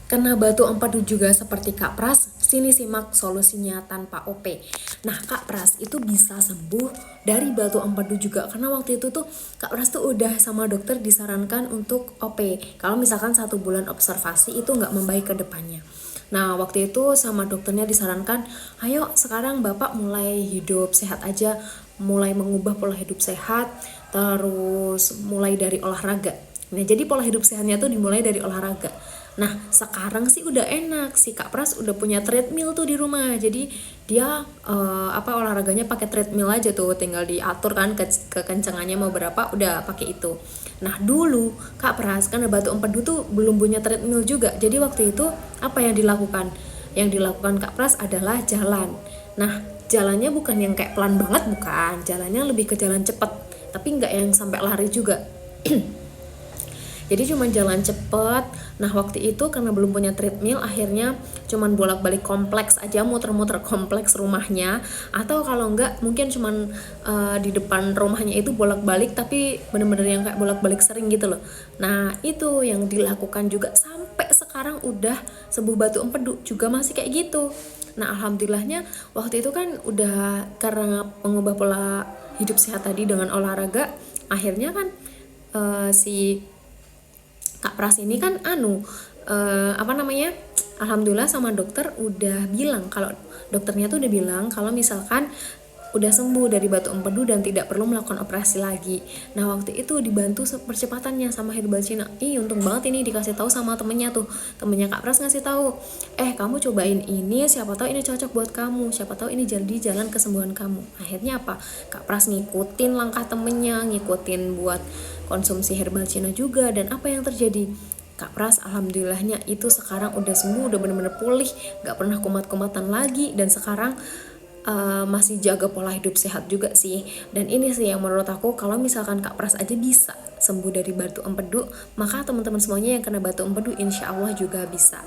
Kena batu empedu juga seperti Kak Pras, sini simak solusinya tanpa OP. Nah Kak Pras itu bisa sembuh dari batu empedu juga, karena waktu itu tuh Kak Pras tuh udah sama dokter disarankan untuk OP. Kalau misalkan 1 bulan observasi itu nggak membaik ke depannya. Nah waktu itu sama dokternya disarankan, ayo sekarang Bapak mulai hidup sehat aja, mulai mengubah pola hidup sehat, terus mulai dari olahraga. Nah jadi pola hidup sehatnya tuh dimulai dari olahraga. Nah sekarang sih udah enak, si Kak Pras udah punya treadmill tuh di rumah. Jadi dia olahraganya pakai treadmill aja tuh, tinggal diatur kan kekencangannya mau berapa, udah pakai itu. Nah dulu Kak Pras kan batu empedu tuh belum punya treadmill juga. Jadi waktu itu apa yang dilakukan? Yang dilakukan Kak Pras adalah jalan. Nah jalannya bukan yang kayak pelan banget, bukan. Jalannya lebih ke jalan cepet, tapi nggak yang sampai lari juga. Jadi cuma jalan cepet. Nah waktu itu karena belum punya treadmill, akhirnya cuman bolak-balik kompleks aja, muter-muter kompleks rumahnya. Atau kalau enggak mungkin cuman di depan rumahnya itu bolak-balik, tapi bener-bener yang kayak bolak-balik sering gitu loh. Nah itu yang dilakukan juga sampai sekarang udah sembuh batu empedu juga masih kayak gitu. Nah alhamdulillahnya waktu itu kan udah karena mengubah pola hidup sehat tadi dengan olahraga, akhirnya kan si Kak Pras ini kan alhamdulillah sama dokter udah bilang, kalau dokternya tuh udah bilang kalau misalkan udah sembuh dari batu empedu dan tidak perlu melakukan operasi lagi. Nah waktu itu dibantu percepatannya sama Herbal Cina. Untung banget ini dikasih tahu sama temennya tuh, temennya Kak Pras ngasih tahu, kamu cobain ini, siapa tahu ini cocok buat kamu, siapa tahu ini jadi jalan kesembuhan kamu. Akhirnya apa, Kak Pras ngikutin langkah temennya, ngikutin buat konsumsi Herbal Cina juga. Dan apa yang terjadi, Kak Pras alhamdulillahnya itu sekarang udah sembuh, udah bener-bener pulih, gak pernah kumat-kumatan lagi, dan sekarang masih jaga pola hidup sehat juga sih. Dan ini sih yang menurut aku, kalau misalkan Kak Pras aja bisa sembuh dari batu empedu, maka teman-teman semuanya yang kena batu empedu insya Allah juga bisa.